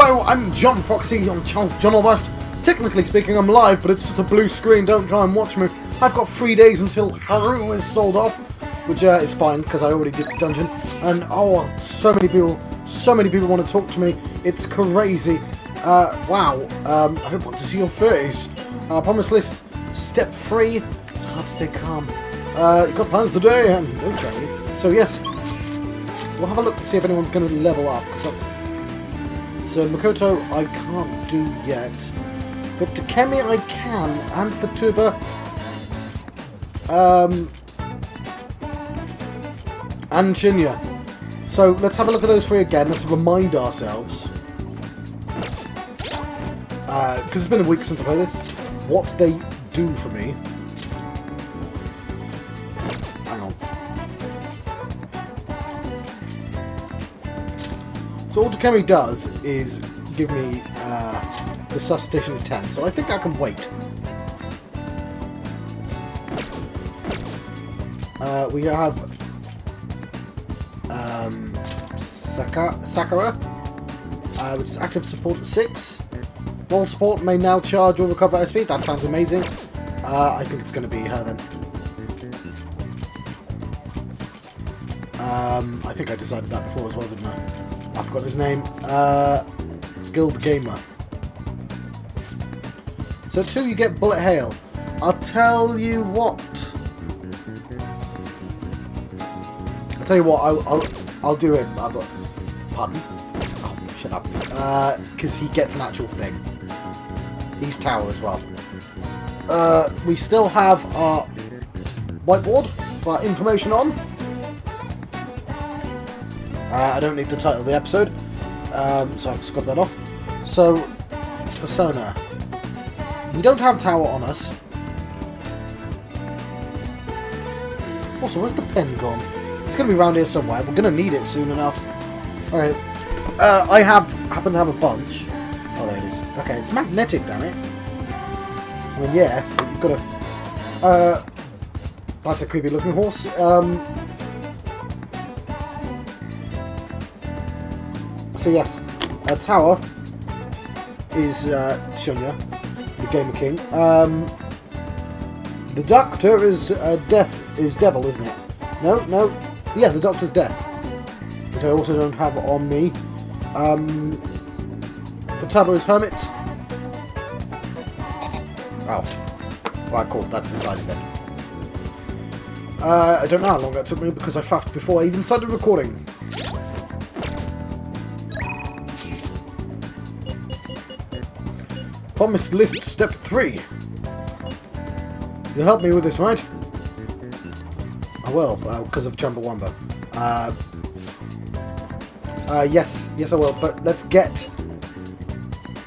Hello, I'm John Proxy on channel John or West. Technically speaking, I'm live, but it's just a blue screen. Don't try and watch me. I've got 3 days until Haru is sold off, which is fine because I already did the dungeon. And oh, so many people want to talk to me. It's crazy. Wow. I don't want to see your face. Promise list step 3. It's hard to stay calm. You've got plans today, and okay. So yes, we'll have a look to see if anyone's going to level up. So Makoto I can't do yet, but Takemi I can, and for Tuba, and Shinya. So let's have a look at those 3 again. Let's remind ourselves, because it's been a week since I played this, what they do for me. Hang on. So all Takemi does is give me resuscitation of 10, so I think I can wait. We have Sakura, which is active support at 6. Wall support may now charge or recover SP. That sounds amazing. I think it's going to be her then. I think I decided that before as well, didn't I? I forgot his name. Skilled Gamer. So 2, you get Bullet Hail. I'll tell you what. I'll do it. Pardon? Oh, shut up. Because he gets an actual thing. He's Tower as well. We still have our whiteboard for our information on. I don't need the title of the episode, so I've scrubbed that off. So, Persona. We don't have Tower on us. Also, where's the pen gone? It's going to be around here somewhere. We're going to need it soon enough. Alright. I happen to have a bunch. Oh, there it is. Okay, it's magnetic, damn it. I mean, yeah, but you've got to... that's a creepy looking horse. So yes, Tower is Shunya, the Gamer King. The Doctor is Devil, isn't it? No. Yeah, the Doctor's Death, which I also don't have on me. Futaba is Hermit. Oh, right, cool. That's decided then. I don't know how long that took me because I faffed before I even started recording. Promise list step 3. You'll help me with this, right? I will, because of Chumbawamba. Yes I will, but let's get...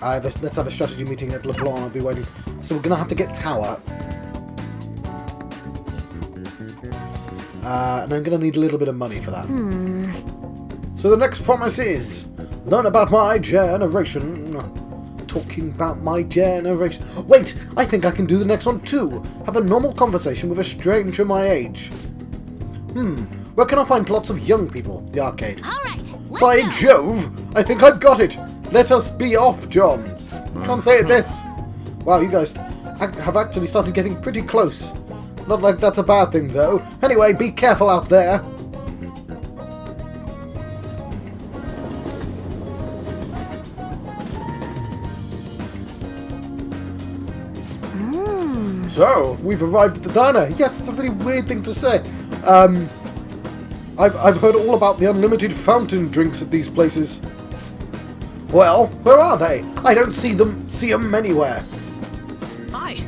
let's have a strategy meeting at LeBlanc, I'll be waiting. So we're going to have to get Tower. And I'm going to need a little bit of money for that. So the next promise is... learn about my generation. Talking about my generation. Wait, I think I can do the next one too. Have a normal conversation with a stranger my age. Where can I find lots of young people? The arcade. All right. By Jove, I think I've got it. Let us be off, John. Translate this. Wow, you guys have actually started getting pretty close. Not like that's a bad thing though. Anyway, be careful out there. So, we've arrived at the diner. Yes, it's a really weird thing to say. I've heard all about the unlimited fountain drinks at these places. Well, where are they? I don't see them anywhere. Hi.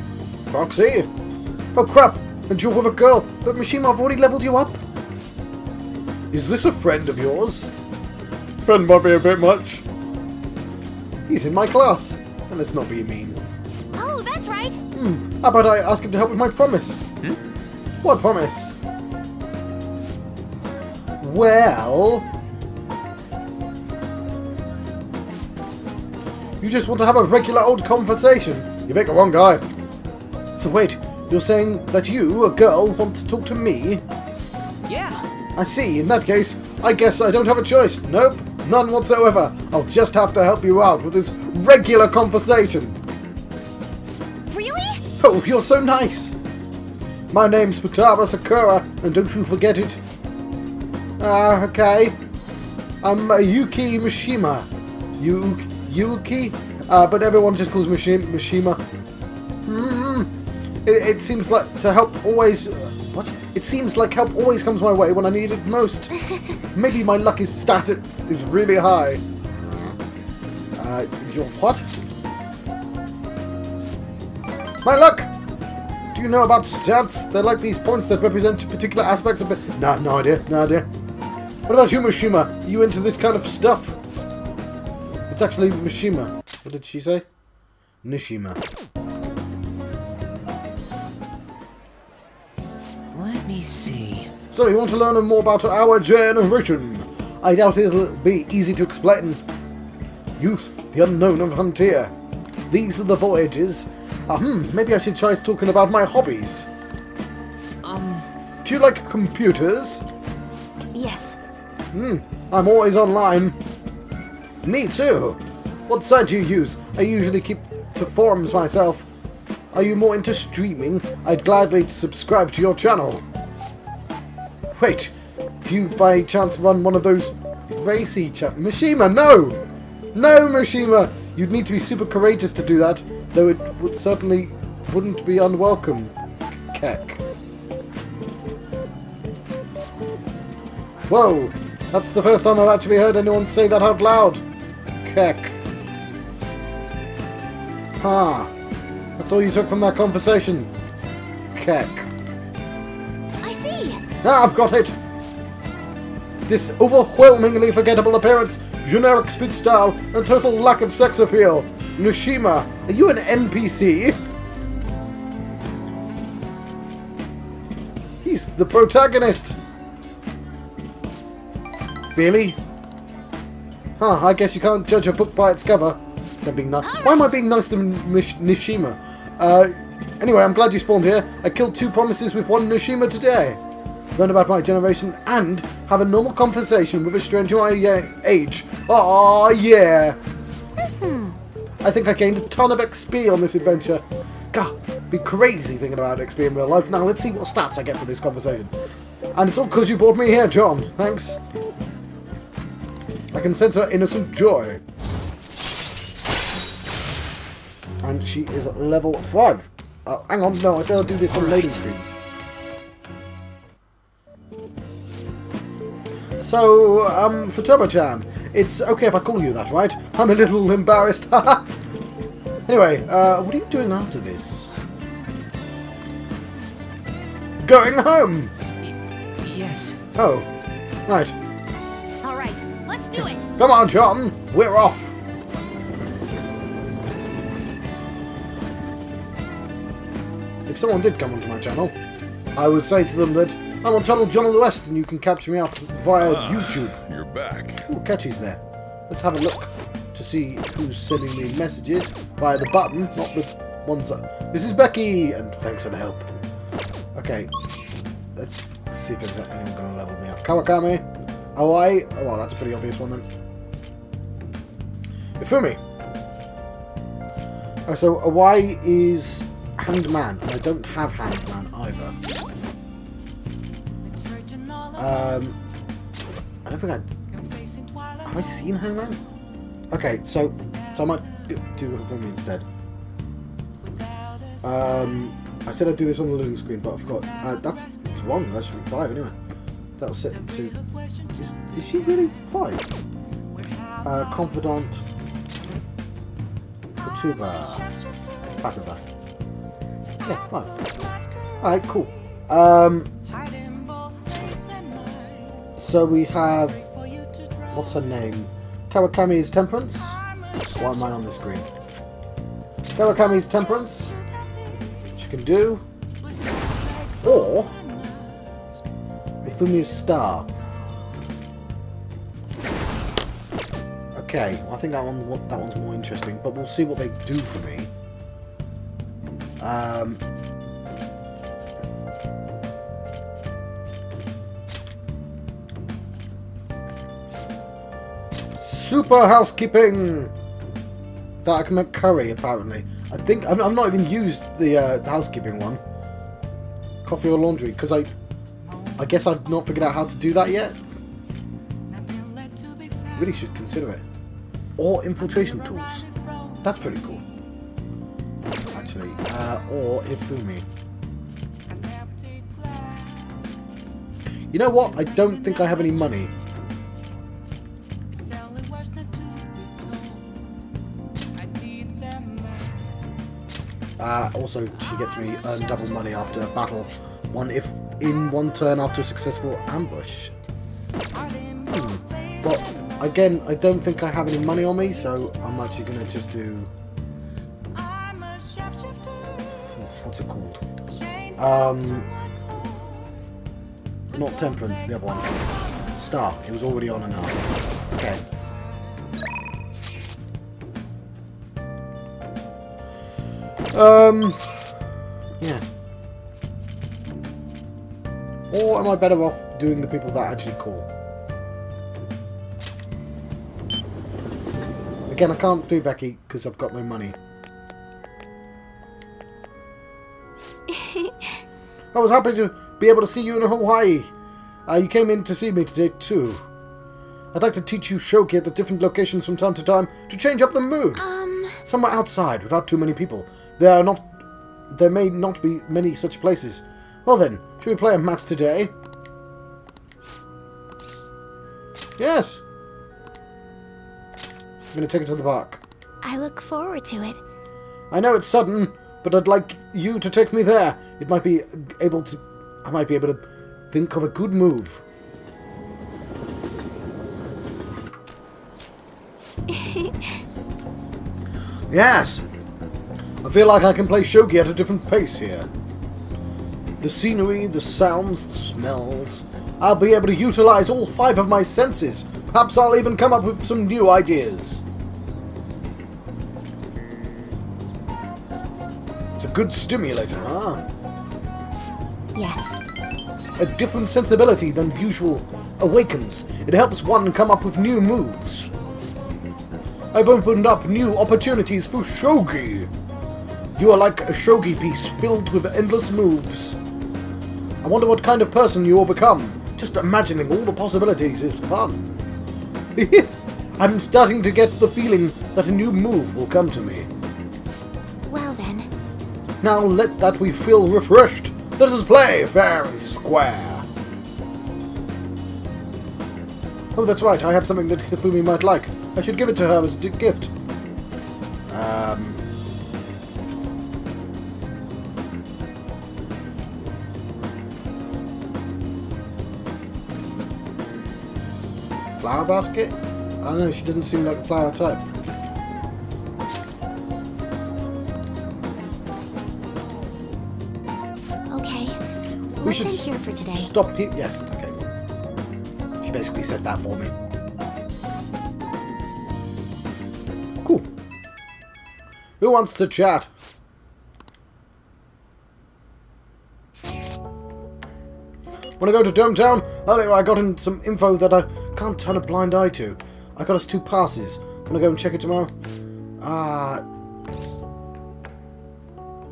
Proxy? Oh crap, and you're with a girl, but Mishima, I've already leveled you up. Is this a friend of yours? Friend might be a bit much. He's in my class. And let's not be mean. Oh, that's right. How about I ask him to help with my promise? What promise? Well... you just want to have a regular old conversation. You make a wrong guy. So wait, you're saying that you, a girl, want to talk to me? Yeah. I see. In that case, I guess I don't have a choice. Nope. None whatsoever. I'll just have to help you out with this regular conversation. Really? Oh, you're so nice. My name's Futaba Sakura, and don't you forget it. Okay. I'm Yuki Mishima. Yuki? But everyone just calls me Mishima. It seems like to help always... what? It seems like help always comes my way when I need it most. Maybe my luck is really high. Your what? My luck! Do you know about stats? They're like these points that represent particular aspects of it. No idea. What about you, Mishima? Are you into this kind of stuff? It's actually Mishima. What did she say? Nishima. Let me see. So, you want to learn more about our generation? I doubt it'll be easy to explain. Youth, the unknown and frontier. These are the voyages. Maybe I should try talking about my hobbies. Do you like computers? Yes. I'm always online. Me too. What site do you use? I usually keep to forums myself. Are you more into streaming? I'd gladly subscribe to your channel. Wait, do you by chance run one of those racy Mishima, no! No, Mishima! You'd need to be super courageous to do that, though it wouldn't be unwelcome. Keck. Whoa! That's the first time I've actually heard anyone say that out loud. Keck. That's all you took from that conversation. Keck. I see. I've got it! This overwhelmingly forgettable appearance, generic speech style, and total lack of sex appeal. Nishima, are you an NPC? He's the protagonist! Really? I guess you can't judge a book by its cover. I'm being nice. Why am I being nice to Nishima? Anyway, I'm glad you spawned here. I killed 2 promises with 1 Nishima today. Learn about my generation and have a normal conversation with a stranger my age. Oh yeah! I think I gained a ton of XP on this adventure. God, be crazy thinking about XP in real life. Now let's see what stats I get for this conversation. And it's all because you brought me here, John. Thanks. I can sense her innocent joy. And she is at level 5. Hang on, no, I said I'll do this on loading screens. So, Futaba-chan, it's okay if I call you that, right? I'm a little embarrassed. Anyway, what are you doing after this? Going home! Yes. Oh, right. All right, let's do it. Come on, John, we're off. If someone did come onto my channel, I would say to them that I'm on Channel John of the West and you can capture me up via YouTube. You're back. Ooh, catchy's there. Let's have a look to see who's sending me messages via the button, not the ones that... This is Becky, and thanks for the help. Okay, let's see if there's anyone going to level me up. Kawakami, Awai, oh well, that's a pretty obvious one then. Ifumi. Oh, so Awai is Hanged Man, and I don't have Hanged Man either. I don't think have I seen Hanged Man? Okay, so I might do Ifumi instead. I said I'd do this on the loading screen, but I forgot. It's wrong. That should be 5 anyway. That was set to. Is she really 5? Confidant. Futuba. Patuba. Yeah, 5. Alright, cool. So we have. What's her name? Kawakami's Temperance. Why am I on the screen? Kawakami's Temperance. She can do. Or Ifumi's Star. Okay, I think that one's more interesting, but we'll see what they do for me. Super housekeeping! That I can make curry, apparently. I think... I've not even used the housekeeping one. Coffee or laundry, because I guess I've not figured out how to do that yet. Really should consider it. Or infiltration tools. That's pretty cool. Actually. Or Ifumi. You know what? I don't think I have any money. Also, she gets me double money after a battle. In one turn after a successful ambush. But again, I don't think I have any money on me, so I'm actually going to just do... What's it called? Not Temperance, the other one. Star. It was already on enough. Okay. Yeah. Or am I better off doing the people that actually call? Again, I can't do Becky because I've got no money. I was happy to be able to see you in Hawaii. You came in to see me today too. I'd like to teach you shogi at the different locations from time to time to change up the mood. Somewhere outside without too many people. There may not be many such places. Well then, should we play a match today? Yes. I'm going to take it to the park. I look forward to it. I know it's sudden, but I'd like you to take me there. I might be able to think of a good move. Yes! I feel like I can play shogi at a different pace here. The scenery, the sounds, the smells. I'll be able to utilize all 5 of my senses. Perhaps I'll even come up with some new ideas. It's a good stimulator, huh? Yes. A different sensibility than usual awakens. It helps one come up with new moves. I've opened up new opportunities for shogi. You are like a shogi piece filled with endless moves. I wonder what kind of person you will become. Just imagining all the possibilities is fun. I'm starting to get the feeling that a new move will come to me. Well then. Now let that we feel refreshed. Let us play fair and square. Oh, that's right. I have something that Hifumi might like. I should give it to her as a gift. Flower basket? I don't know, she doesn't seem like a flower type. Okay. We What's should in here for today? Stop here. Yes, okay. She basically said that for me. Cool. Who wants to chat? When I go to Dome Town, earlier I got in some info that I can't turn a blind eye to. I got us 2 passes. Wanna go and check it tomorrow?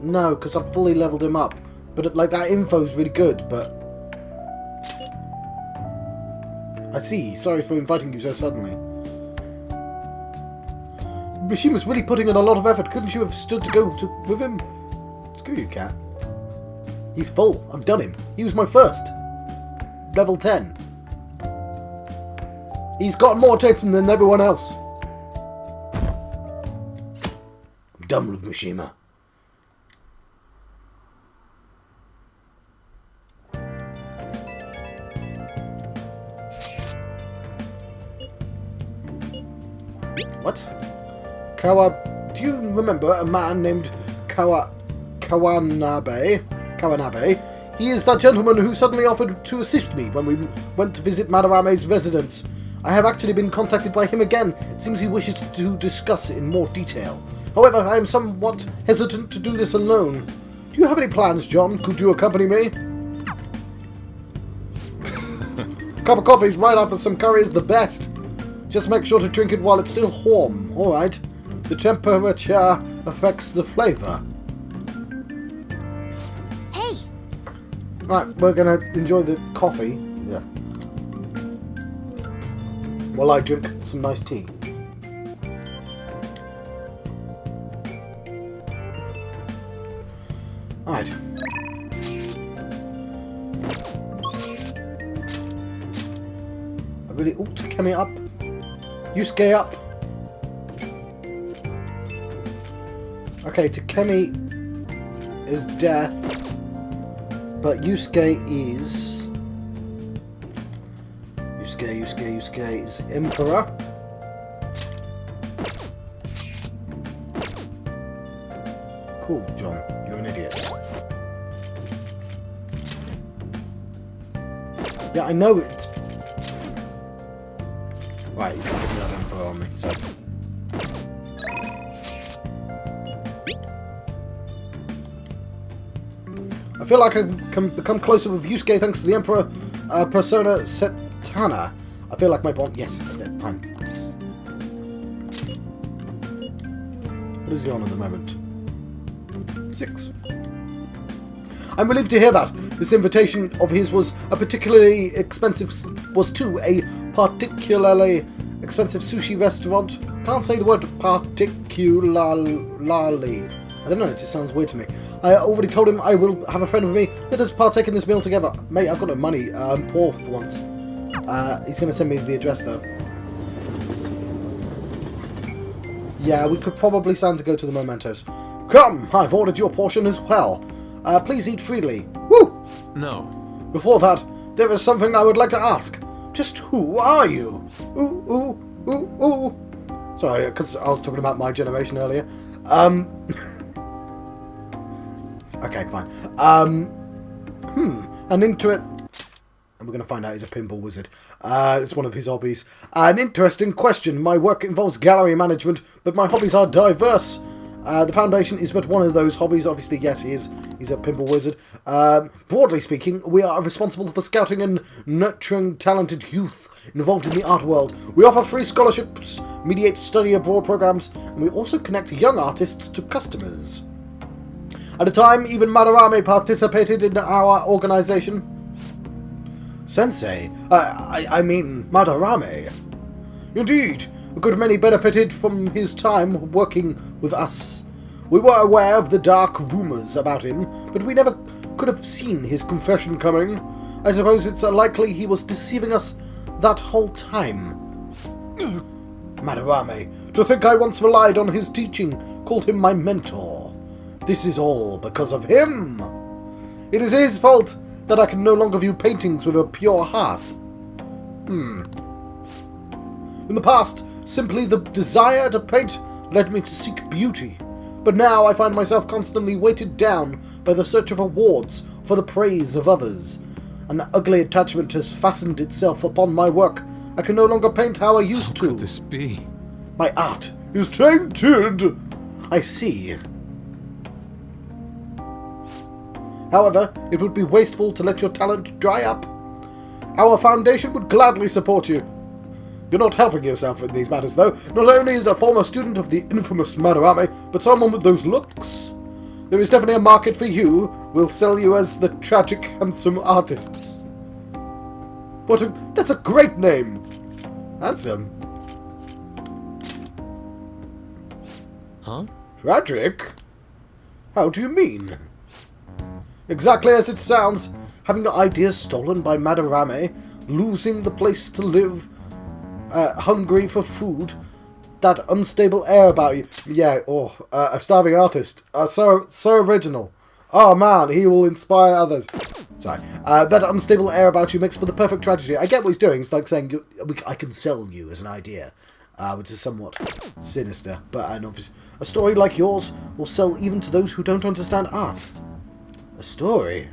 No, because I've fully leveled him up. But like that info's really good, but... I see. Sorry for inviting you so suddenly. Mishima's really putting in a lot of effort. Couldn't you have stood to go with him? Screw you, cat. He's full. I've done him. He was my first. Level 10. He's got more attention than everyone else. I'm done with Mishima. What? Do you remember a man named Kawanabe? He is that gentleman who suddenly offered to assist me when we went to visit Madarame's residence. I have actually been contacted by him again. It seems he wishes to discuss it in more detail. However, I am somewhat hesitant to do this alone. Do you have any plans, John? Could you accompany me? Cup of coffee right after some curry is the best. Just make sure to drink it while it's still warm, alright? The temperature affects the flavour. Hey! Right, we're gonna enjoy the coffee. Yeah. While I drink some nice tea. Right. I really... Ooh, Kemi up. Yusuke up. Okay, Takemi is death. But Yusuke is... Yusuke is Emperor. Cool, John. You're an idiot. Yeah, I know it's... Right, you can't put that Emperor on me, so... I feel like I can become closer with Yusuke thanks to the Emperor persona Setana. I feel like my bond... Yes, okay, fine. What is he on at the moment? 6. I'm relieved to hear that. This invitation of his was a particularly expensive... to a particularly expensive sushi restaurant. Can't say the word particularly. I don't know, it just sounds weird to me. I already told him I will have a friend with me. Let us partake in this meal together. Mate, I've got no money. I'm poor for once. He's going to send me the address, though. Yeah, we could probably stand to go to the Mementos. Come, I've ordered your portion as well. Please eat freely. Woo! No. Before that, there is something I would like to ask. Just who are you? Ooh, ooh, ooh, ooh. Sorry, because I was talking about my generation earlier. Okay, fine. An into it. And we're going to find out he's a pinball wizard. It's one of his hobbies. An interesting question. My work involves gallery management, but my hobbies are diverse. The Foundation is but one of those hobbies. Obviously, yes, he's a pinball wizard. Broadly speaking, we are responsible for scouting and nurturing talented youth involved in the art world. We offer free scholarships, mediate study abroad programs, and we also connect young artists to customers. At a time, even Madarame participated in our organization. Sensei? I mean Madarame. Indeed, a good many benefited from his time working with us. We were aware of the dark rumors about him, but we never could have seen his confession coming. I suppose it's likely he was deceiving us that whole time. Madarame, to think I once relied on his teaching, called him my mentor. This is all because of him. It is his fault that I can no longer view paintings with a pure heart. In the past, simply the desire to paint led me to seek beauty. But now I find myself constantly weighted down by the search of awards for the praise of others. An ugly attachment has fastened itself upon my work. I can no longer paint how I used to. How could this be? My art is tainted. I see. However, it would be wasteful to let your talent dry up. Our foundation would gladly support you. You're not helping yourself in these matters, though. Not only is a former student of the infamous Madarame, but someone with those looks. There is definitely a market for you. We'll sell you as the tragic, handsome artist. That's a great name. Handsome. Huh? Tragic? How do you mean? Exactly as it sounds. Having your ideas stolen by Madarame, losing the place to live, hungry for food, that unstable air about you. Yeah, a starving artist. So original. Oh man, he will inspire others. Sorry. That unstable air about you makes for the perfect tragedy. I get what he's doing. It's like saying, I can sell you as an idea. Which is somewhat sinister. But a story like yours will sell even to those who don't understand art. A story?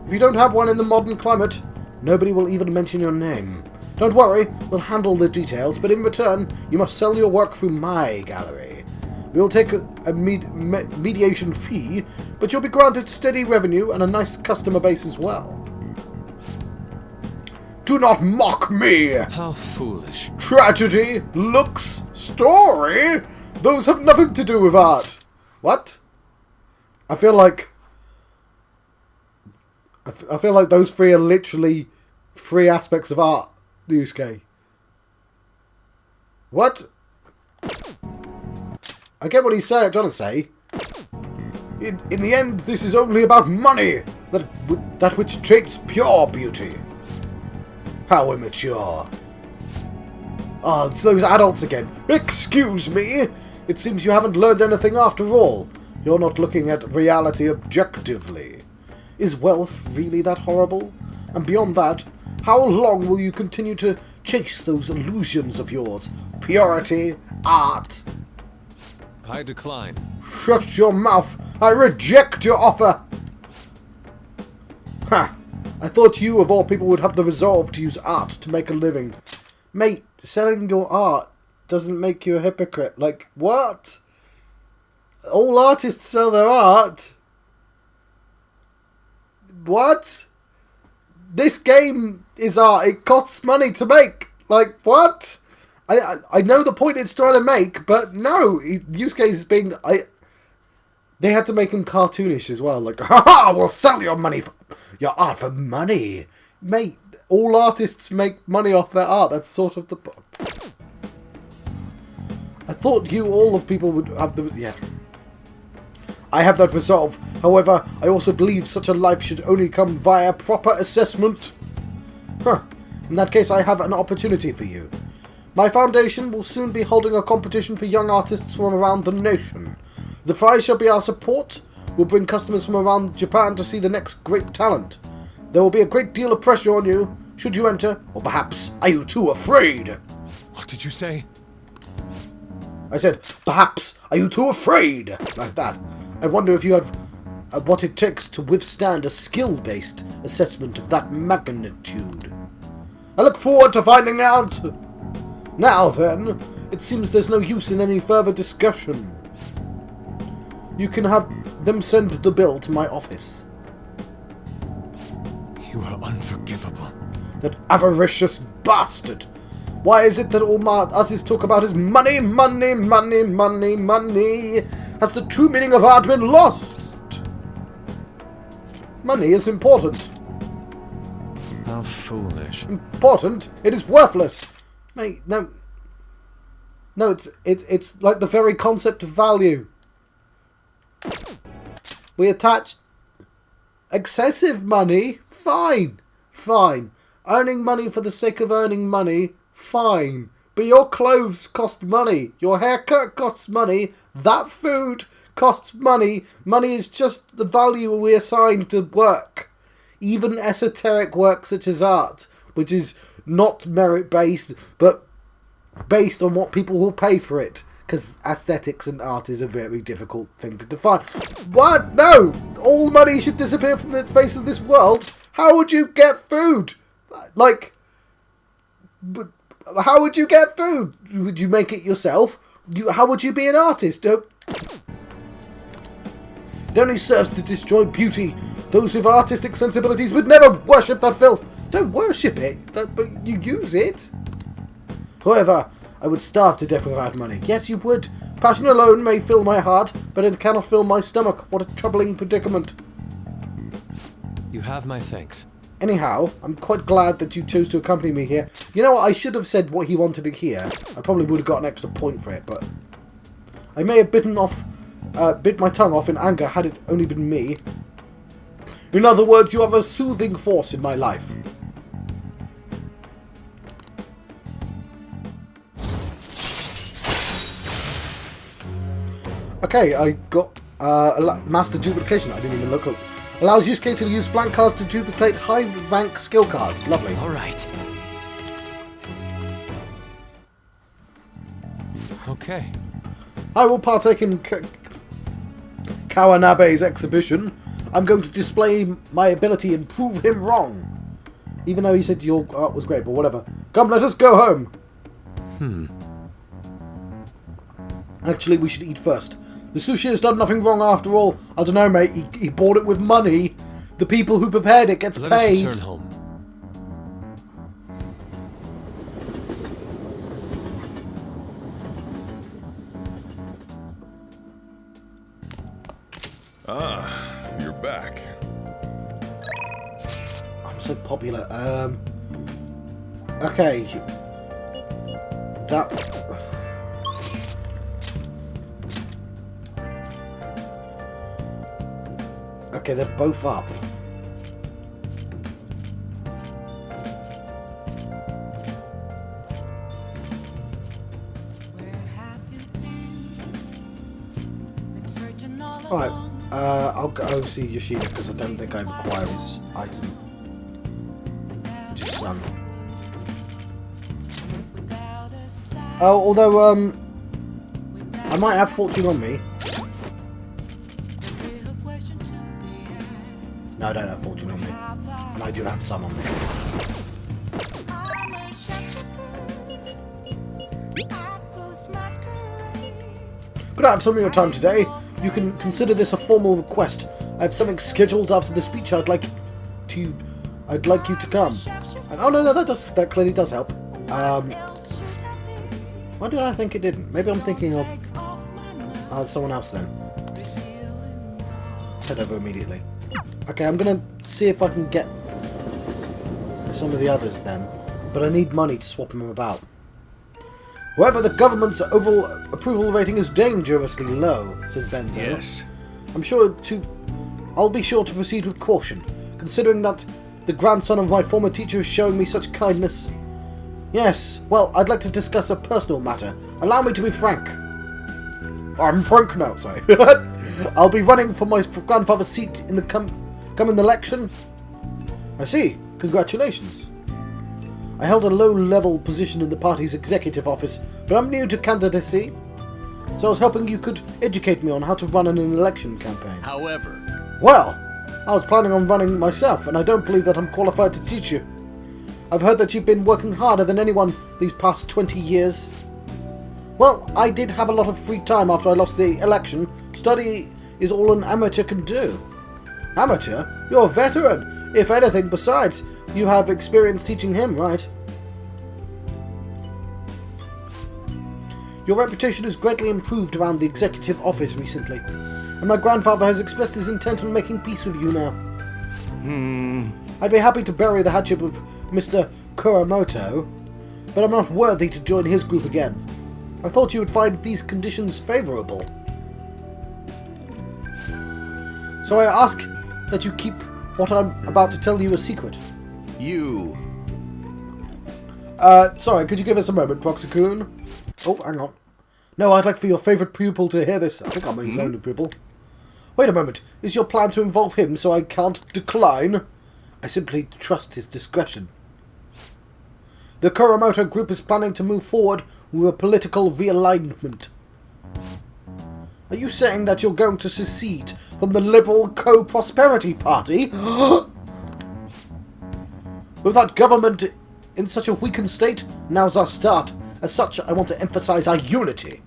If you don't have one in the modern climate, nobody will even mention your name. Don't worry, we'll handle the details, but in return, you must sell your work through my gallery. We will take a mediation fee, but you'll be granted steady revenue and a nice customer base as well. Do not mock me! How foolish. Tragedy, looks, story? Those have nothing to do with art. What? I feel like those three are literally three aspects of art, Yusuke. What? I get what he's trying to say. In the end, this is only about money, that which treats pure beauty. How immature. Ah, it's those adults again. Excuse me! It seems you haven't learned anything after all. You're not looking at reality objectively. Is wealth really that horrible? And beyond that, how long will you continue to chase those illusions of yours? Purity, art. I decline. Shut your mouth! I reject your offer! Ha! I thought you, of all people, would have the resolve to use art to make a living. Mate, selling your art doesn't make you a hypocrite. Like, what? All artists sell their art? What? This game is art. It costs money to make. Like, what? I know the point it's trying to make, but no. Yusuke is being... They had to make him cartoonish as well. Like, haha, we'll sell your your art for money. Mate, all artists make money off their art. That's sort of the... I thought all of people would have the... Yeah. I have that resolve. However, I also believe such a life should only come via proper assessment. Huh. In that case, I have an opportunity for you. My foundation will soon be holding a competition for young artists from around the nation. The prize shall be our support. We'll bring customers from around Japan to see the next great talent. There will be a great deal of pressure on you, should you enter, or perhaps are you too afraid? What did you say? I said, perhaps are you too afraid? Like that. I wonder if you have what it takes to withstand a skill-based assessment of that magnitude. I look forward to finding out. Now then, it seems there's no use in any further discussion. You can have them send the bill to my office. You are unforgivable. That avaricious bastard! Why is it that all my artists talk about is money, money, money, money, money? Has the true meaning of art been lost? Money is important. How foolish. Important? It is worthless. Mate, no. No, it's like the very concept of value. We attach excessive money. Fine. Fine. Earning money for the sake of earning money. Fine. But your clothes cost money. Your haircut costs money. That food costs money. Money is just the value we assign to work. Even esoteric work such as art, which is not merit-based, but based on what people will pay for it. Because aesthetics and art is a very difficult thing to define. What? No! All money should disappear from the face of this world. How would you get food? Like, how would you get food? Would you make it yourself? How would you be an artist? It only serves to destroy beauty. Those with artistic sensibilities would never worship that filth. Don't worship it, but you use it. However, I would starve to death without money. Yes, you would. Passion alone may fill my heart, but it cannot fill my stomach. What a troubling predicament. You have my thanks. Anyhow, I'm quite glad that you chose to accompany me here. You know what, I should have said what he wanted to hear. I probably would have got an extra point for it, but... I may have bit my tongue off in anger had it only been me. In other words, you have a soothing force in my life. Okay, I got master duplication. I didn't even look up. Allows Yusuke to use blank cards to duplicate high rank skill cards. Lovely. All right. Okay. I will partake in Kawanabe's exhibition. I'm going to display my ability and prove him wrong. Even though he said your art was great, but whatever. Come, let us go home. Actually, we should eat first. The sushi has done nothing wrong after all. I don't know, mate. He bought it with money. The people who prepared it gets Let paid. us return home. Ah, you're back. I'm so popular. Okay. That... Okay, they're both up. Alright, I'll go see Yoshida because I don't think I require his item. Which is Sun. Oh, although, I might have Fortune on me. No, I don't have Fortune on me. And I do have Sun on me. Could I have some of your time today? You can consider this a formal request. I have something scheduled after the speech. I'd like you to come. And, oh no, that clearly does help. Why did I think it didn't? Maybe I'm thinking of someone else then. Let's head over immediately. Okay, I'm gonna see if I can get some of the others then, but I need money to swap them about. However, the government's overall approval rating is dangerously low, says Benzo. Yes. I'll be sure to proceed with caution, considering that the grandson of my former teacher is showing me such kindness. Yes, well, I'd like to discuss a personal matter. Allow me to be frank. I'm frank now, sorry. I'll be running for my grandfather's seat in the coming election. I see. Congratulations. I held a low-level position in the party's executive office, but I'm new to candidacy, so I was hoping you could educate me on how to run an election campaign. However... Well, I was planning on running myself, and I don't believe that I'm qualified to teach you. I've heard that you've been working harder than anyone these past 20 years. Well, I did have a lot of free time after I lost the election. Study is all an amateur can do. Amateur? You're a veteran. If anything, besides, you have experience teaching him, right? Your reputation has greatly improved around the executive office recently, and my grandfather has expressed his intent on making peace with you now. I'd be happy to bury the hatchet of Mr. Kuramoto, but I'm not worthy to join his group again. I thought you would find these conditions favourable. So I ask that you keep what I'm about to tell you a secret. You... Sorry, could you give us a moment, Proxy-kun? Oh, hang on. No, I'd like for your favourite pupil to hear this. I think I'm his only pupil. Wait a moment. Is your plan to involve him so I can't decline? I simply trust his discretion. The Kuramoto group is planning to move forward with a political realignment. Are you saying that you're going to secede from the Liberal Co-Prosperity Party? With that government in such a weakened state, now's our start. As such, I want to emphasize our unity.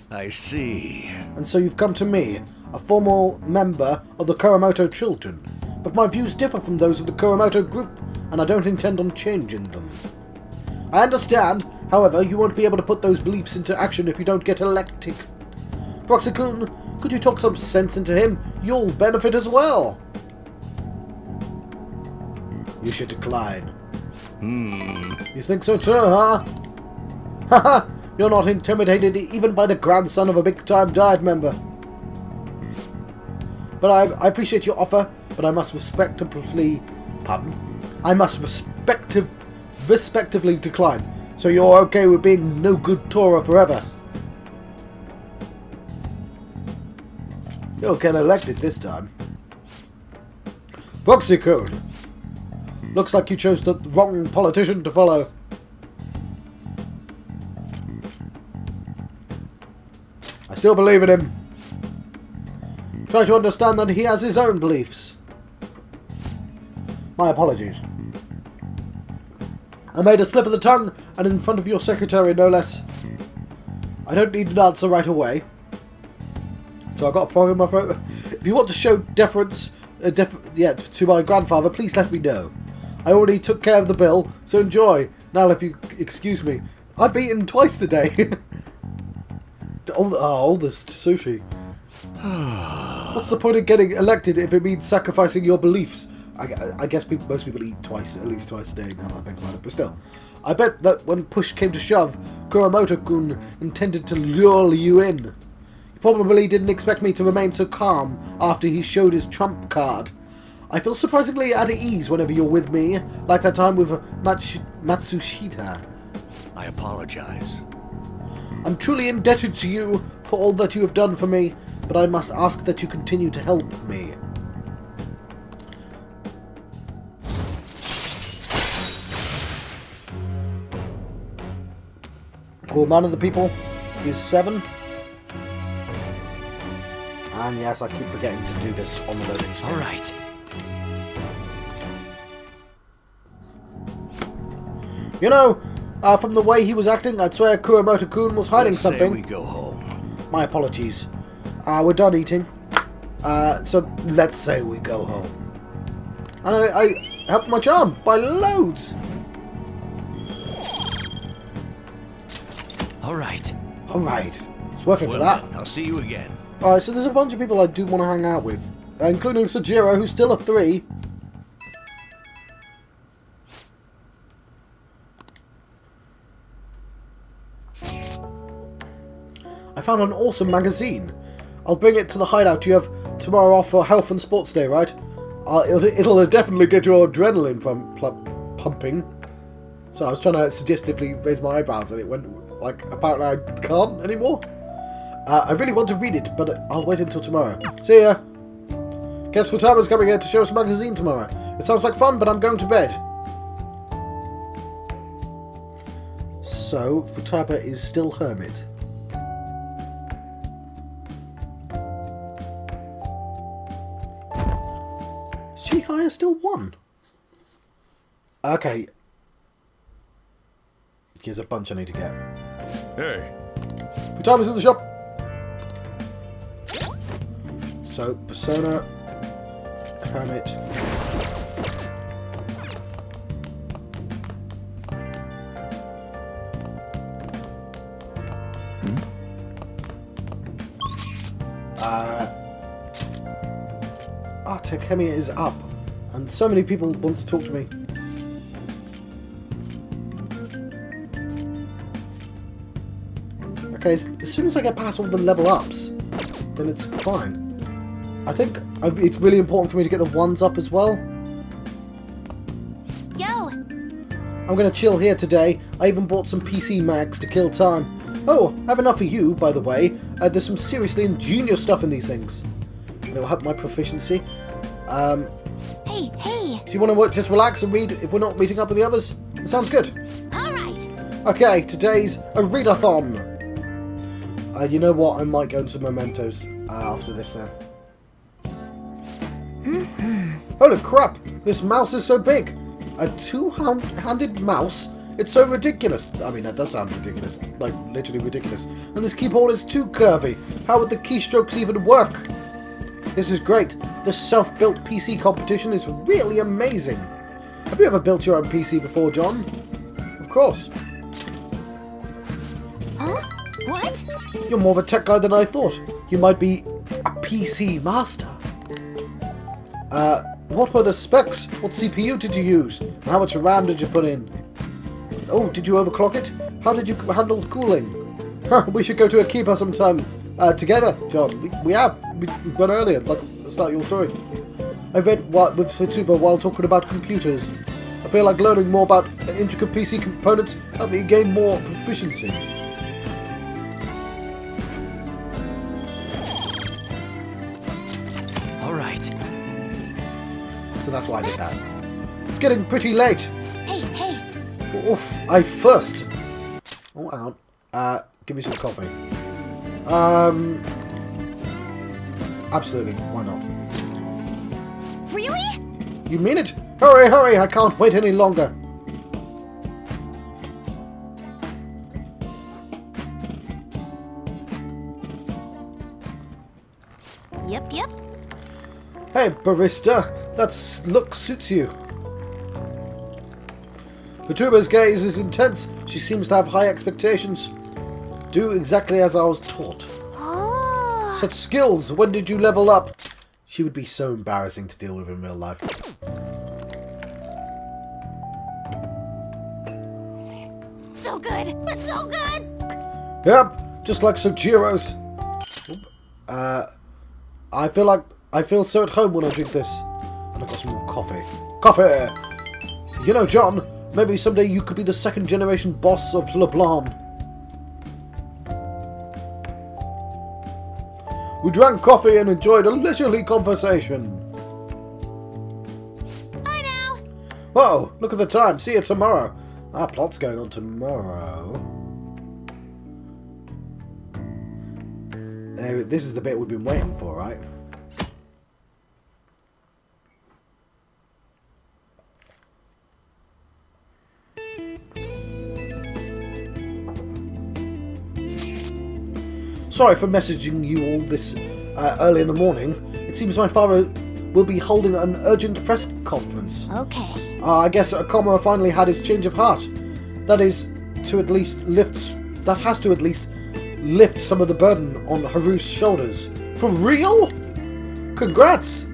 I see. And so you've come to me, a formal member of the Kuramoto children. But my views differ from those of the Kuramoto group, and I don't intend on changing them. I understand, however, you won't be able to put those beliefs into action if you don't get elected. Proxy-kun, could you talk some sense into him? You'll benefit as well. You should decline. You think so too, huh? Haha, you're not intimidated even by the grandson of a big-time Diet member. But I appreciate your offer, but I must respectively decline. So you're okay with being no good Torah forever? You'll get elected this time. Proxy code. Looks like you chose the wrong politician to follow. I still believe in him. Try to understand that he has his own beliefs. My apologies. I made a slip of the tongue, and in front of your secretary, no less. I don't need an answer right away. So I got a frog in my throat. If you want to show deference to my grandfather, please let me know. I already took care of the bill, so enjoy. Now if you excuse me. I've eaten twice today. Oldest sushi. What's the point of getting elected if it means sacrificing your beliefs? I guess most people eat at least twice a day, now that I think about it. But still, I bet that when push came to shove, Kuramoto-kun intended to lure you in. He probably didn't expect me to remain so calm after he showed his trump card. I feel surprisingly at ease whenever you're with me, like that time with Matsushita. I apologize. I'm truly indebted to you for all that you have done for me, but I must ask that you continue to help me. Cool man of the people is 7. And yes, I keep forgetting to do this on the loading screen. All right. You know, from the way he was acting, I'd swear Kuramoto-kun was hiding Let's something. Say we go home. My apologies. We're done eating. So let's say we go home. And I helped my charm by loads. All right. Alright. It's worth it Well for that. then, I'll see you again. Alright, so there's a bunch of people I do want to hang out with. Including Sojiro, who's still a 3. I found an awesome magazine. I'll bring it to the hideout you have tomorrow off for Health and Sports Day, right? It'll definitely get your adrenaline pumping. So I was trying to suggestively raise my eyebrows and it went like, apparently I can't anymore. I really want to read it, but I'll wait until tomorrow. See ya! Guess Futama's coming here to show us a magazine tomorrow. It sounds like fun, but I'm going to bed. So, Futaba is still hermit. Chihaya still 1? Okay. Here's a bunch I need to get. Hey, Futama's in the shop! So, Persona, Hermit. Takemiya is up, and so many people want to talk to me. Okay, as soon as I get past all the level ups, then it's fine. I think it's really important for me to get the 1s up as well. Yo! I'm going to chill here today. I even bought some PC mags to kill time. Oh, I have enough for you, by the way. There's some seriously ingenious stuff in these things. And it'll help my proficiency. Hey, hey! Do you want to just relax and read if we're not meeting up with the others? It sounds good. Alright! Okay, today's a readathon. You know what? I might go into mementos after this then. Holy crap! This mouse is so big! A two-handed mouse? It's so ridiculous. I mean, that does sound ridiculous. Like, literally ridiculous. And this keyboard is too curvy. How would the keystrokes even work? This is great. This self-built PC competition is really amazing. Have you ever built your own PC before, John? Of course. Huh? What? You're more of a tech guy than I thought. You might be a PC master. What were the specs? What CPU did you use? And how much RAM did you put in? Oh, did you overclock it? How did you handle cooling? Huh, we should go to a keeper sometime together, John. We have. We went earlier, like, start your story. I read with Futaba while talking about computers. I feel like learning more about intricate PC components help me gain more proficiency. So that's why I did that. It's getting pretty late. Hey, hey! Oof, I first. Oh, hang on. Give me some coffee. Absolutely, why not? Really? You mean it? Hurry, hurry, I can't wait any longer. Yep, yep. Hey, barista, that look suits you. Futuba's gaze is intense. She seems to have high expectations. Do exactly as I was taught. Oh! Such skills! When did you level up? She would be so embarrassing to deal with in real life. So good, but so good. Yep, just like Sojiro's. I feel so at home when I drink this. And I got some more coffee. Coffee! You know, John, maybe someday you could be the second generation boss of LeBlanc. We drank coffee and enjoyed a leisurely conversation. Bye now. Whoa, look at the time. See you tomorrow. Our plot's going on tomorrow. This is the bit we've been waiting for, right? Sorry for messaging you all this early in the morning. It seems my father will be holding an urgent press conference. Okay. I guess Akama finally had his change of heart. That has to at least lift some of the burden on Haru's shoulders. For real? Congrats!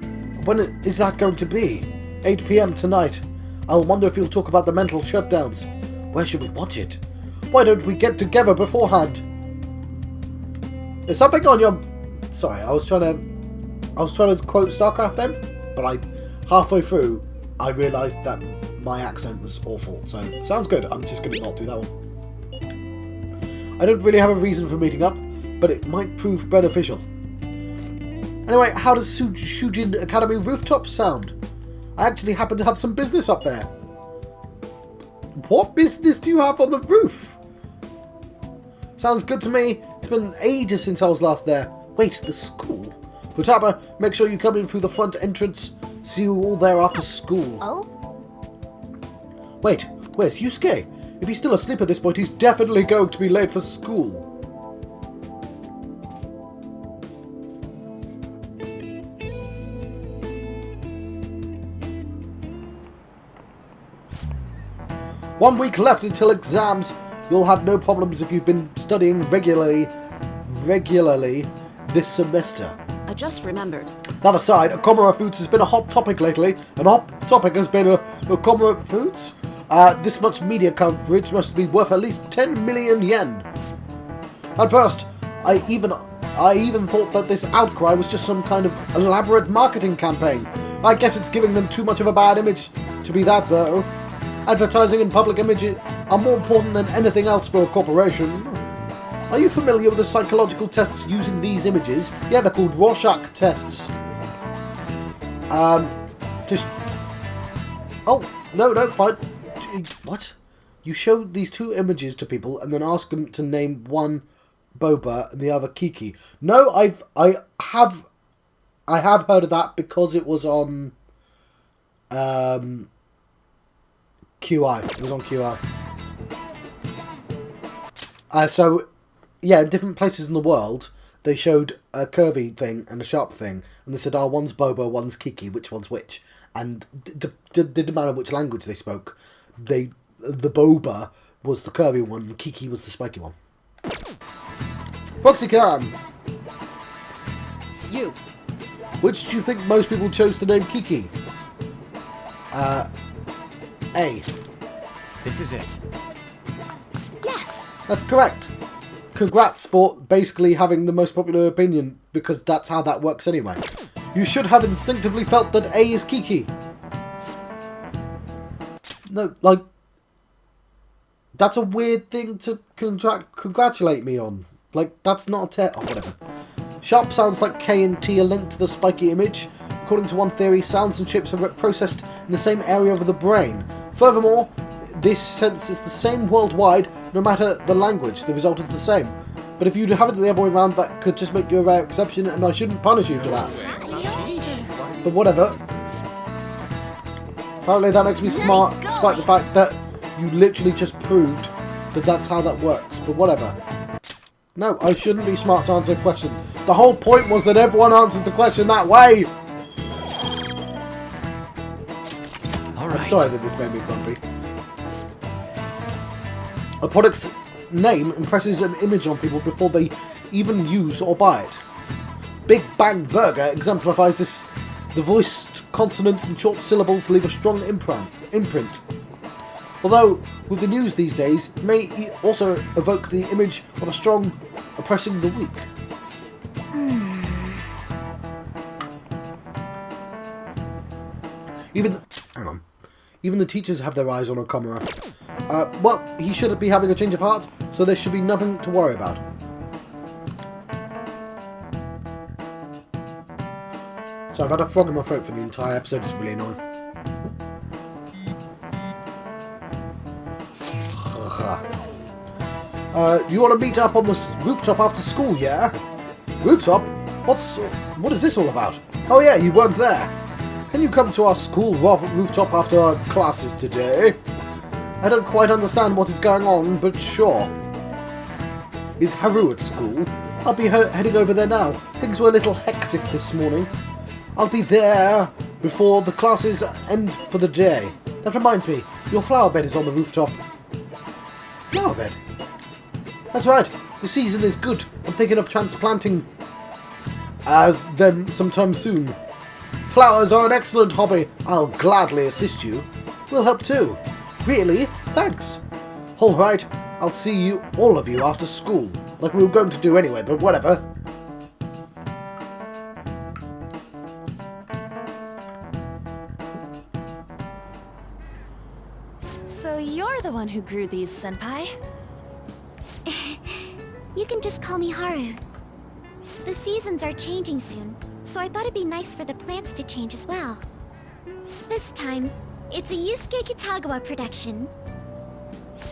When is that going to be? 8 PM tonight. I'll wonder if you'll talk about the mental shutdowns. Where should we watch it? Why don't we get together beforehand? There's something on your... Sorry, I was trying to quote StarCraft then, but halfway through I realised that my accent was awful. So sounds good. I'm just going to not do that one. I don't really have a reason for meeting up, but it might prove beneficial. Anyway, how does Shujin Academy rooftop sound? I actually happen to have some business up there. What business do you have on the roof? Sounds good to me. It's been ages since I was last there. Wait, the school? Futaba, make sure you come in through the front entrance. See you all there after school. Oh? Wait, where's Yusuke? If he's still asleep at this point, he's definitely going to be late for school. One week left until exams. You'll have no problems if you've been studying regularly this semester. I just remembered. That aside, Akomura Foods has been a hot topic lately. An hot topic has been Akomura Foods. This much media coverage must be worth at least 10 million yen. At first, I even thought that this outcry was just some kind of elaborate marketing campaign. I guess it's giving them too much of a bad image to be that, though. Advertising and public image are more important than anything else for a corporation. Are you familiar with the psychological tests using these images? Yeah, they're called Rorschach tests. Oh, no, fine. What? You show these two images to people and then ask them to name one Boba and the other Kiki. No, I have heard of that because it was on QI. It was on QI. So, yeah, in different places in the world, they showed a curvy thing and a sharp thing, and they said, oh, one's Boba, one's Kiki, which one's which? And it didn't matter which language they spoke. The Boba was the curvy one, and Kiki was the spiky one. Foxy Khan! You. Which do you think most people chose to name Kiki? A. This is it. Yes. That's correct. Congrats for basically having the most popular opinion, because that's how that works anyway. You should have instinctively felt that A is Kiki. No, like, that's a weird thing to congratulate me on. Like, that's not a test. Oh, whatever. Sharp sounds like K and T are linked to the spiky image. According to one theory, sounds and chips are processed in the same area of the brain. Furthermore, this sense is the same worldwide, no matter the language. The result is the same. But if you have it the other way around, that could just make you a rare exception, and I shouldn't punish you for that. But whatever. Apparently that makes me smart, despite the fact that you literally just proved that that's how that works. But whatever. No, I shouldn't be smart to answer a question. The whole point was that everyone answers the question that way! I'm sorry that this made me grumpy. A product's name impresses an image on people before they even use or buy it. Big Bang Burger exemplifies this. The voiced consonants and short syllables leave a strong imprint. Although, with the news these days, it may also evoke the image of a strong oppressing the weak. Even the teachers have their eyes on Okamura. Well, he should be having a change of heart, so there should be nothing to worry about. So I've had a frog in my throat for the entire episode. It's really annoying. You want to meet up on the rooftop after school, yeah? Rooftop? What is this all about? Oh yeah, you weren't there. Can you come to our school rooftop after our classes today? I don't quite understand what is going on, but sure. Is Haru at school? I'll be heading over there now. Things were a little hectic this morning. I'll be there before the classes end for the day. That reminds me, your flower bed is on the rooftop. Flower bed? That's right. The season is good. I'm thinking of transplanting them sometime soon. Flowers are an excellent hobby. I'll gladly assist you. We'll help too. Really? Thanks. Alright, I'll see all of you after school. Like we were going to do anyway, but whatever. So you're the one who grew these, Senpai? You can just call me Haru. The seasons are changing soon, so I thought it'd be nice for the plants to change as well. This time, it's a Yusuke Kitagawa production.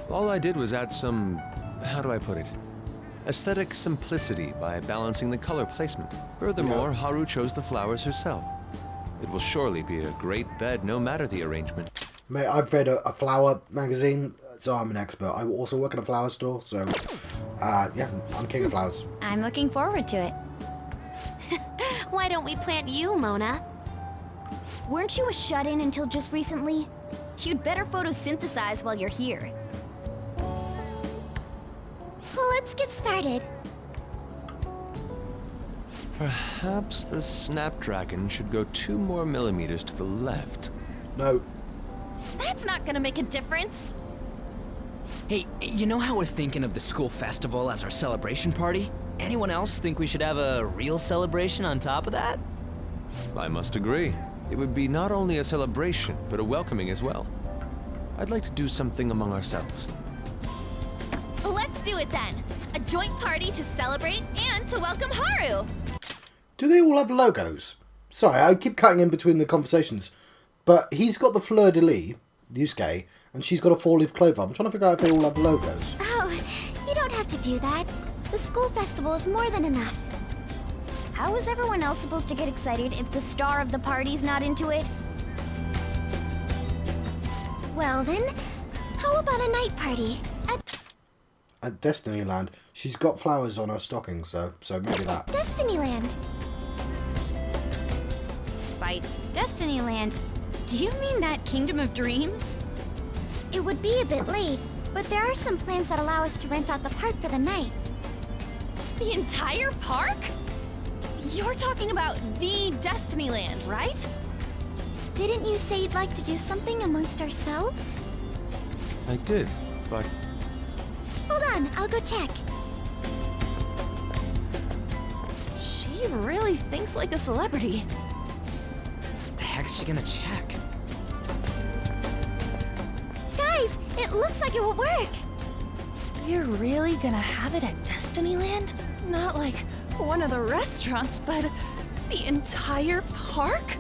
All I did was add some, how do I put it? Aesthetic simplicity by balancing the color placement. Furthermore, Haru chose the flowers herself. It will surely be a great bed no matter the arrangement. Mate, I've read a flower magazine, so I'm an expert. I also work in a flower store, so yeah, I'm king of flowers. I'm looking forward to it. Why don't we plant you, Mona? Weren't you a shut-in until just recently? You'd better photosynthesize while you're here. Well, let's get started. Perhaps the Snapdragon should go 2 more millimeters to the left. No. That's not gonna make a difference. Hey, you know how we're thinking of the school festival as our celebration party? Anyone else think we should have a real celebration on top of that? I must agree. It would be not only a celebration, but a welcoming as well. I'd like to do something among ourselves. Let's do it then. A joint party to celebrate and to welcome Haru. Do they all have logos? Sorry, I keep cutting in between the conversations. But he's got the fleur-de-lis, Yusuke, and she's got a 4-leaf clover. I'm trying to figure out if they all have logos. Oh, you don't have to do that. The school festival is more than enough. How is everyone else supposed to get excited if the star of the party's not into it? Well then, how about a night party? At Destinyland, she's got flowers on her stocking, so maybe that. Destinyland. By Destinyland, do you mean that Kingdom of Dreams? It would be a bit late, but there are some plans that allow us to rent out the park for the night. The entire park? You're talking about the Destinyland, right? Didn't you say you'd like to do something amongst ourselves? I did, but Hold on, I'll go check. She really thinks like a celebrity. What the heck's she gonna check? Guys, it looks like it will work. You're really gonna have it at Destinyland? Not like one of the restaurants, but the entire park?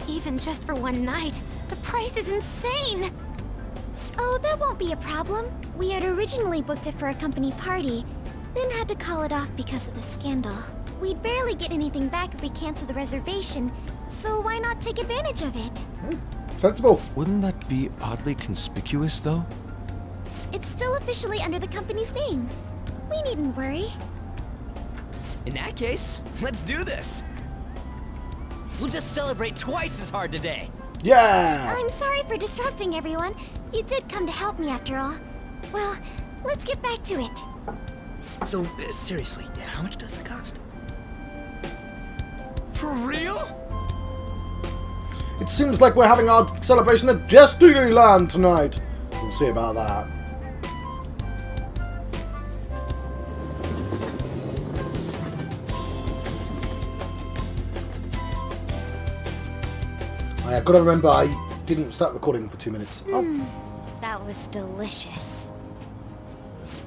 Even just for one night, the price is insane. Oh, that won't be a problem. We had originally booked it for a company party, then had to call it off because of the scandal. We'd barely get anything back if we cancel the reservation, so why not take advantage of it? Sensible. wouldn't that be oddly conspicuous, though? It's still officially under the company's name. We needn't worry. In that case, let's do this. We'll just celebrate twice as hard today. Yeah! I'm sorry for disrupting everyone. You did come to help me after all. Well, let's get back to it. So, seriously, how much does it cost? For real? It seems like we're having our celebration at Destinyland tonight. We'll see about that. I've got to remember I didn't start recording for 2 minutes. Oh. That was delicious.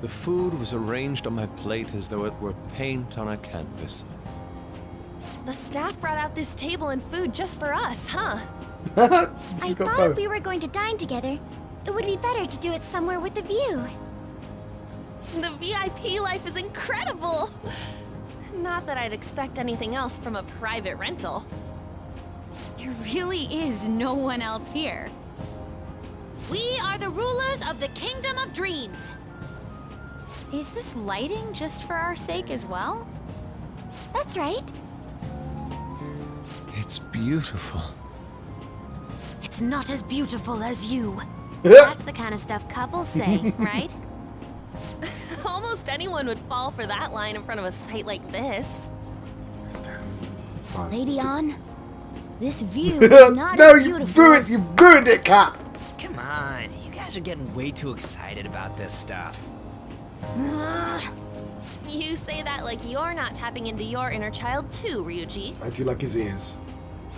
The food was arranged on my plate as though it were paint on a canvas. The staff brought out this table and food just for us, huh? I thought if we were going to dine together, it would be better to do it somewhere with a view. The VIP life is incredible! Not that I'd expect anything else from a private rental. There really is no one else here. We are the rulers of the Kingdom of Dreams. Is this lighting just for our sake as well? That's right. It's beautiful. It's not as beautiful as you. That's the kind of stuff couples say, right? Almost anyone would fall for that line in front of a site like this. Lady on, this view is not No, as you beautiful as... ruined it, Cap! Come on, you guys are getting way too excited about this stuff. You say that like you're not tapping into your inner child too, Ryuji. I do like his ears.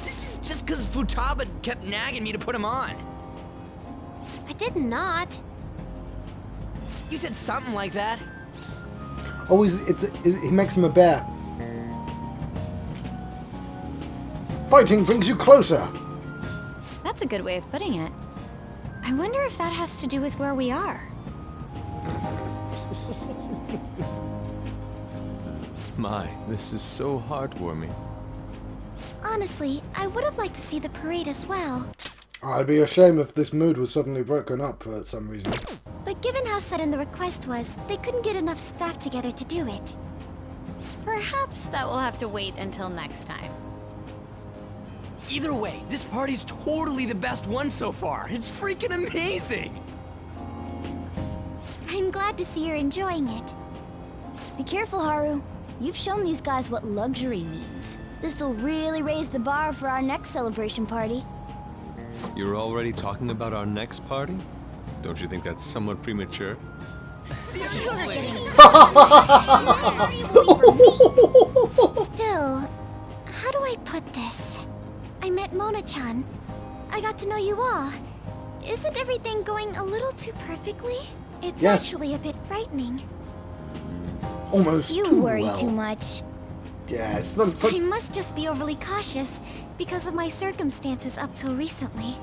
This is just because Futaba kept nagging me to put him on. I did not. You said something like that. Always, he makes him a bear. Fighting brings you closer. That's a good way of putting it. I wonder if that has to do with where we are. My, this is so heartwarming. Honestly, I would have liked to see the parade as well. I'd be ashamed if this mood was suddenly broken up for some reason. But given how sudden the request was, they couldn't get enough staff together to do it. Perhaps that will have to wait until next time. Either way, this party's totally the best one so far. It's freaking amazing! I'm glad to see you're enjoying it. Be careful, Haru. You've shown these guys what luxury means. This'll really raise the bar for our next celebration party. You're already talking about our next party? Don't you think that's somewhat premature? Seriously? Still, how do I put this? I met Mona-chan. I got to know you all. Isn't everything going a little too perfectly? It's Yes. actually a bit frightening. Almost You too worry well. too much. Yes, I must just be overly cautious because of my circumstances up till recently.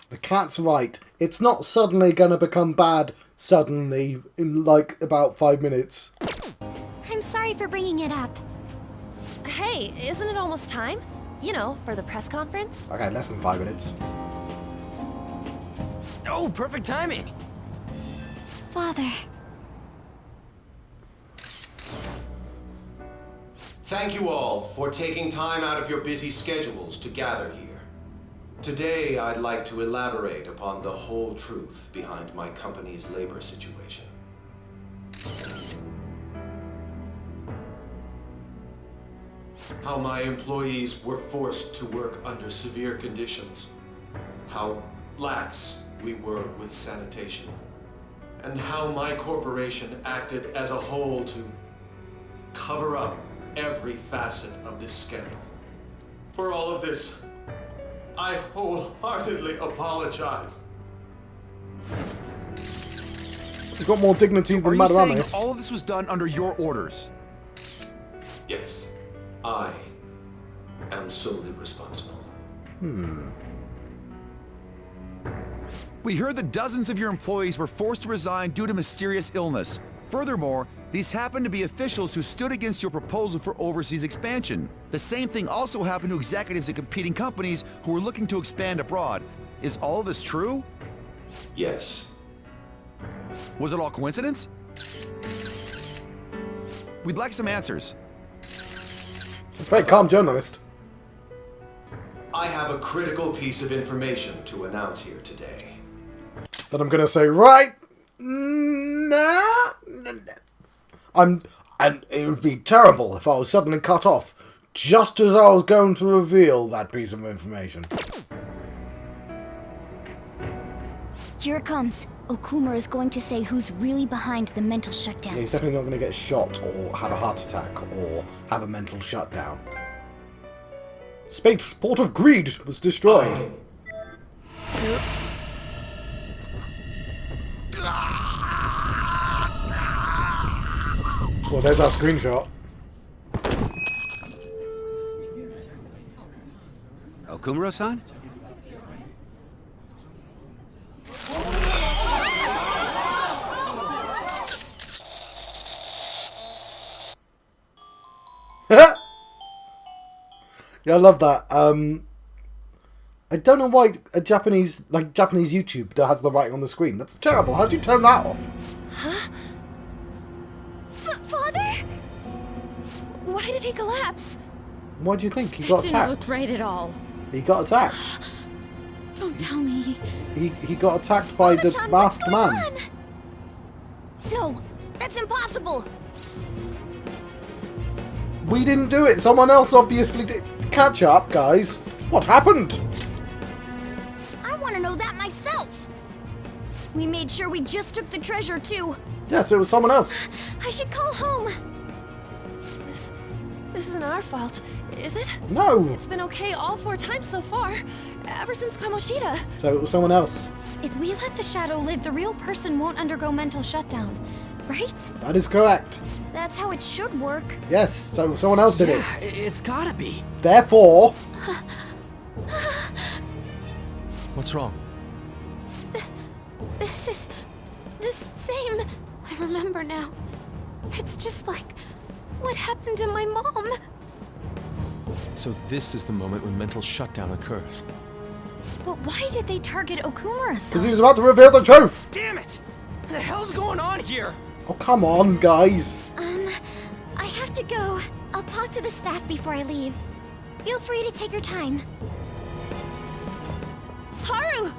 the cat's right. It's not suddenly gonna become bad suddenly in like about 5 minutes. I'm sorry for bringing it up. Hey, isn't it almost time? You know, for the press conference? Okay, less than 5 minutes. Oh, perfect timing! Father, Thank you all for taking time out of your busy schedules to gather here. Today, I'd like to elaborate upon the whole truth behind my company's labor situation. How my employees were forced to work under severe conditions. How lax we were with sanitation. And how my corporation acted as a whole to cover up every facet of this scandal. For all of this, I wholeheartedly apologize. He's got more dignity Are than you Madarame. saying all of this was done under your orders? Yes, I am solely responsible. We heard that dozens of your employees were forced to resign due to mysterious illness. Furthermore, these happened to be officials who stood against your proposal for overseas expansion. The same thing also happened to executives at competing companies who were looking to expand abroad. Is all of this true? Yes, Was it all coincidence? We'd like some answers. It's a very calm journalist. I have a critical piece of information to announce here today. That I'm gonna say right now. And it would be terrible if I was suddenly cut off just as I was going to reveal that piece of information. Here it comes. Okumura is going to say who's really behind the mental shutdowns. Yeah, he's definitely not going to get shot or have a heart attack or have a mental shutdown. Spaceport of Greed was destroyed. Well, there's our screenshot. Okumura-san? Yeah, I love that. I don't know why a Japanese YouTube has the writing on the screen. That's terrible. How do you turn that off? Huh? Father? Why did he collapse? Why do you think he got Didn't attacked? look right at all. He got attacked. Don't tell me. He got attacked by the Mama-chan, masked what's going man. on? No, that's impossible. We didn't do it. Someone else obviously did. Catch up, guys. What happened? I want to know that myself. We made sure we just took the treasure, too. Yes, it was someone else. I should call home. This isn't our fault, is it? No. It's been okay all 4 times so far, ever since Kamoshida. So it was someone else. If we let the shadow live, the real person won't undergo mental shutdown, right? That is correct. That's how it should work. Yes, so someone else did it. Yeah, it's gotta be. Therefore, What's wrong? This is the same. I remember now. It's just like what happened to my mom. So this is the moment when mental shutdown occurs. But why did they target because Okumura-san? he was about to reveal the truth. Damn it! What the hell's going on here? Oh, come on, guys. I have to go. I'll talk to the staff before I leave. Feel free to take your time. Haru!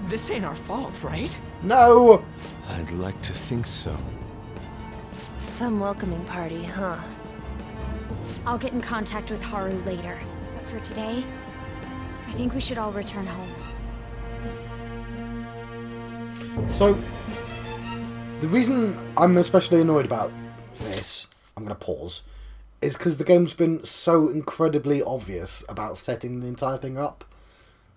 This ain't our fault, right? No. I'd like to think so. Some welcoming party, huh? I'll get in contact with Haru later. But for today, I think we should all return home. So, the reason I'm especially annoyed about this, I'm going to pause, is because the game's been so incredibly obvious about setting the entire thing up.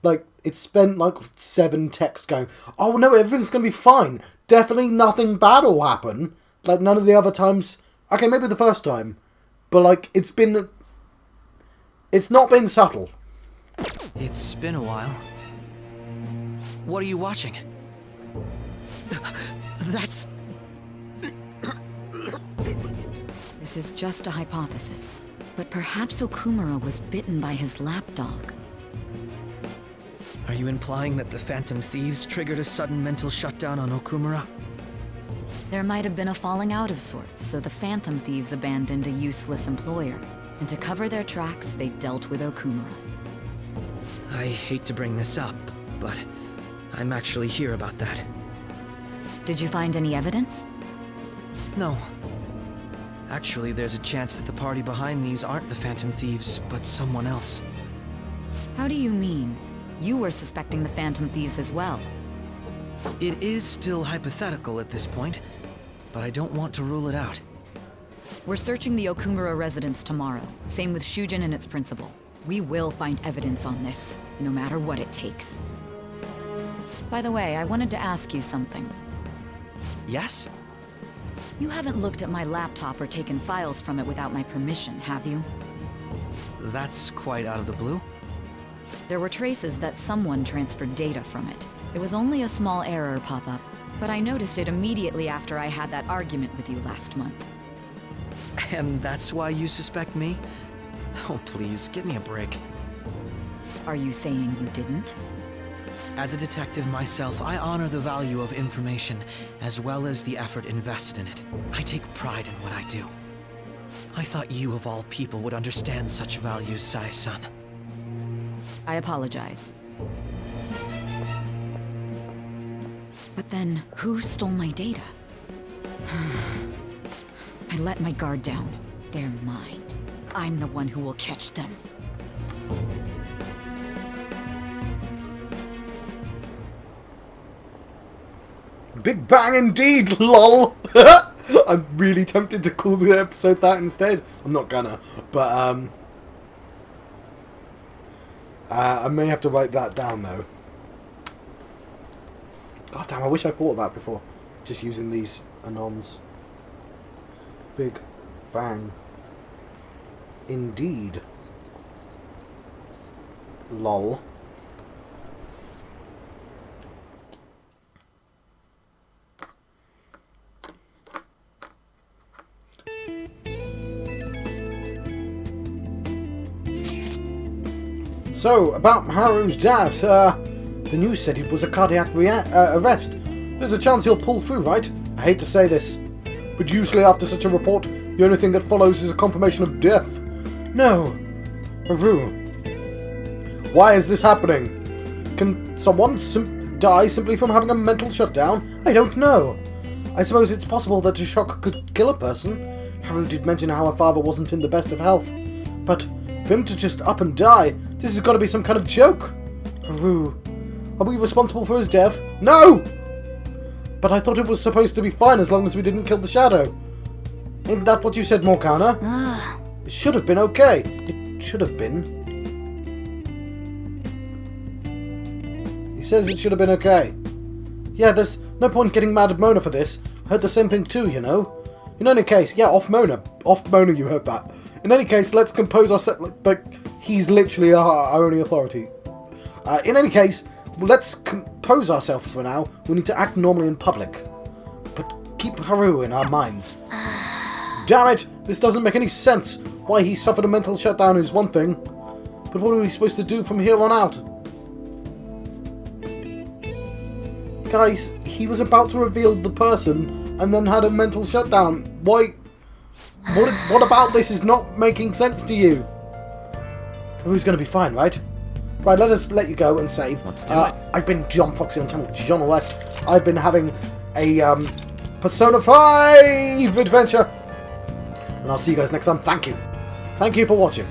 Like, it's spent like 7 texts going, oh no, everything's going to be fine. Definitely nothing bad will happen. Like, none of the other times. Okay, maybe the first time. But, like, it's not been subtle. It's been a while. What are you watching? That's... This is just a hypothesis. But perhaps Okumura was bitten by his lapdog. Are you implying that the Phantom Thieves triggered a sudden mental shutdown on Okumura? There might have been a falling out of sorts, so the Phantom Thieves abandoned a useless employer. And to cover their tracks, they dealt with Okumura. I hate to bring this up, but I'm actually here about that. Did you find any evidence? No. Actually, there's a chance that the party behind these aren't the Phantom Thieves, but someone else. How do you mean? You were suspecting the Phantom Thieves as well. It is still hypothetical at this point, but I don't want to rule it out. We're searching the Okumura residence tomorrow. Same with Shujin and its principal. We will find evidence on this, no matter what it takes. By the way, I wanted to ask you something. Yes? You haven't looked at my laptop or taken files from it without my permission, have you? That's quite out of the blue. There were traces that someone transferred data from it. It was only a small error pop-up, but I noticed it immediately after I had that argument with you last month. And that's why you suspect me? Oh, please, give me a break. Are you saying you didn't? As a detective myself, I honor the value of information, as well as the effort invested in it. I take pride in what I do. I thought you, of all people, would understand such values, Sai-san. I apologize. But then, who stole my data? I let my guard down. They're mine. I'm the one who will catch them. Big Bang indeed, lol! I'm really tempted to call the episode that instead. I'm not gonna, but I may have to write that down though. God damn, I wish I thought of that before. Just using these anons. Big Bang indeed. Lol. So, about Haru's dad, the news said it was a cardiac arrest. There's a chance he'll pull through, right? I hate to say this, but usually after such a report, the only thing that follows is a confirmation of death. No. Haru. Why is this happening? Can someone die simply from having a mental shutdown? I don't know. I suppose it's possible that a shock could kill a person. Haru did mention how her father wasn't in the best of health. But for him to just up and die, this has got to be some kind of joke. Haru. Are we responsible for his death? No! But I thought it was supposed to be fine as long as we didn't kill the shadow. Ain't that what you said, Morgana? It should have been okay. It should have been. He says it should have been okay. Yeah, there's no point getting mad at Mona for this. I heard the same thing too, you know. In any case, yeah, off Mona. Off Mona, you heard that. In any case, let's compose ourselves. Like, he's literally our only authority. In any case, let's compose ourselves for now. We need to act normally in public. But keep Haru in our minds. Damn it! This doesn't make any sense. Why he suffered a mental shutdown is one thing. But what are we supposed to do from here on out? Guys, he was about to reveal the person and then had a mental shutdown. Why? What about this is not making sense to you? Who's going to be fine, right? Right, let you go and save. Let's do it. I've been John Foxy on channel John West. I've been having a Persona 5 adventure. And I'll see you guys next time. Thank you. Thank you for watching.